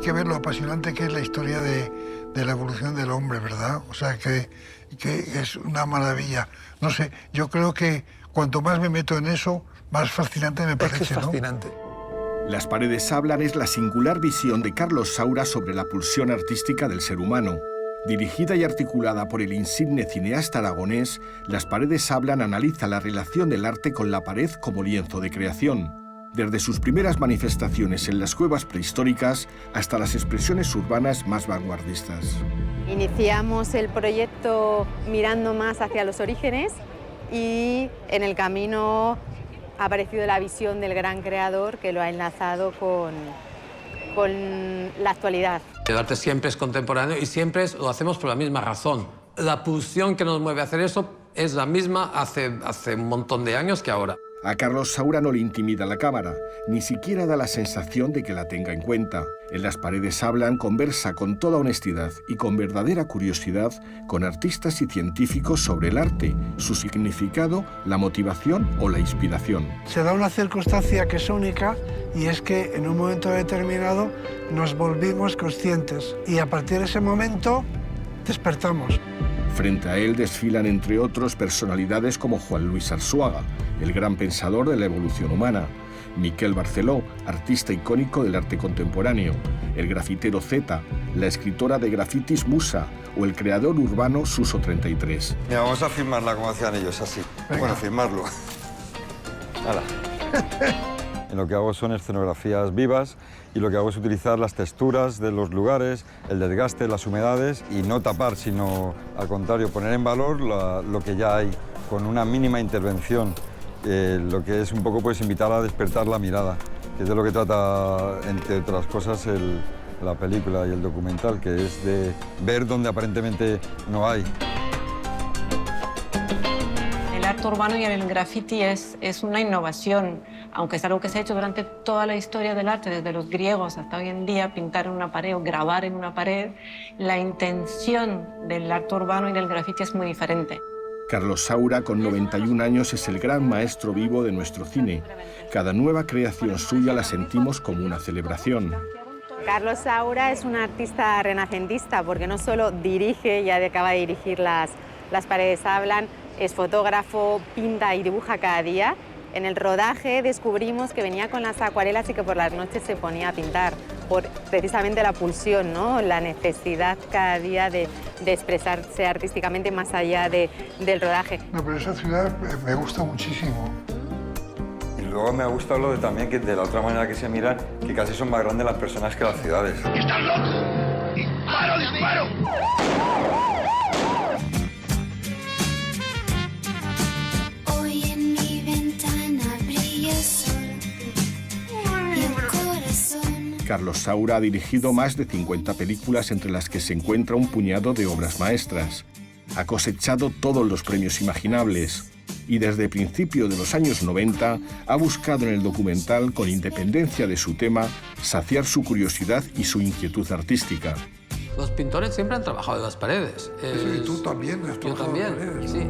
que ver lo apasionante que es la historia de la evolución del hombre, ¿verdad? O sea, que es una maravilla. No sé, yo creo que cuanto más me meto en eso, más fascinante me parece, es fascinante. ¿no? Las paredes hablan es la singular visión de Carlos Saura sobre la pulsión artística del ser humano. Dirigida y articulada por el insigne cineasta aragonés, Las paredes hablan analiza la relación del arte con la pared como lienzo de creación, desde sus primeras manifestaciones en las cuevas prehistóricas hasta las expresiones urbanas más vanguardistas. Iniciamos el proyecto mirando más hacia los orígenes y en el camino ha aparecido la visión del gran creador que lo ha enlazado con la actualidad. El arte siempre es contemporáneo y siempre lo hacemos por la misma razón. La pulsión que nos mueve a hacer eso es la misma hace un montón de años que ahora. A Carlos Saura no le intimida la cámara, ni siquiera da la sensación de que la tenga en cuenta. En Las paredes hablan conversa con toda honestidad y con verdadera curiosidad con artistas y científicos sobre el arte, su significado, la motivación o la inspiración. Se da una circunstancia que es única y es que en un momento determinado nos volvimos conscientes y a partir de ese momento despertamos. Frente a él desfilan, entre otros, personalidades como Juan Luis Arzuaga, el gran pensador de la evolución humana, Miquel Barceló, artista icónico del arte contemporáneo, el grafitero Zeta, la escritora de grafitis Musa o el creador urbano Suso 33. Mira, vamos a filmarla como hacían ellos, así. Venga. Bueno, filmarlo. Hala. En lo que hago son escenografías vivas y lo que hago es utilizar las texturas de los lugares, el desgaste, las humedades y no tapar, sino al contrario, poner en valor lo que ya hay con una mínima intervención. Lo que es un poco pues invitar a despertar la mirada, que es de lo que trata, entre otras cosas, la película y el documental, que es de ver donde aparentemente no hay. El arte urbano y el graffiti es una innovación, aunque es algo que se ha hecho durante toda la historia del arte, desde los griegos hasta hoy en día, pintar en una pared o grabar en una pared. La intención del arte urbano y del graffiti es muy diferente. Carlos Saura, con 91 años, es el gran maestro vivo de nuestro cine. Cada nueva creación suya la sentimos como una celebración. Carlos Saura es un artista renacentista porque no solo dirige, ya acaba de dirigir Las paredes hablan, es fotógrafo, pinta y dibuja cada día. En el rodaje descubrimos que venía con las acuarelas y que por las noches se ponía a pintar, por precisamente la pulsión, ¿no? La necesidad cada día de expresarse artísticamente más allá del rodaje. No, pero esa ciudad me gusta muchísimo. Y luego me ha gustado lo de también que de la otra manera que se mira, que casi son más grandes las personas que las ciudades. ¡Estás loco! ¡Disparo, disparo! Carlos Saura ha dirigido más de 50 películas, entre las que se encuentra un puñado de obras maestras. Ha cosechado todos los premios imaginables y desde principios de los años 90 ha buscado en el documental, con independencia de su tema, saciar su curiosidad y su inquietud artística. Los pintores siempre han trabajado en las paredes. Y tú también has Yo trabajado en también, paredes, sí.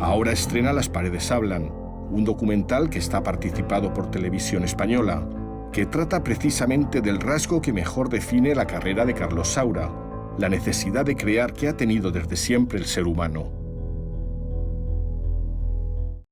Ahora estrena Las paredes hablan, un documental que está participado por Televisión Española, que trata precisamente del rasgo que mejor define la carrera de Carlos Saura, la necesidad de crear que ha tenido desde siempre el ser humano.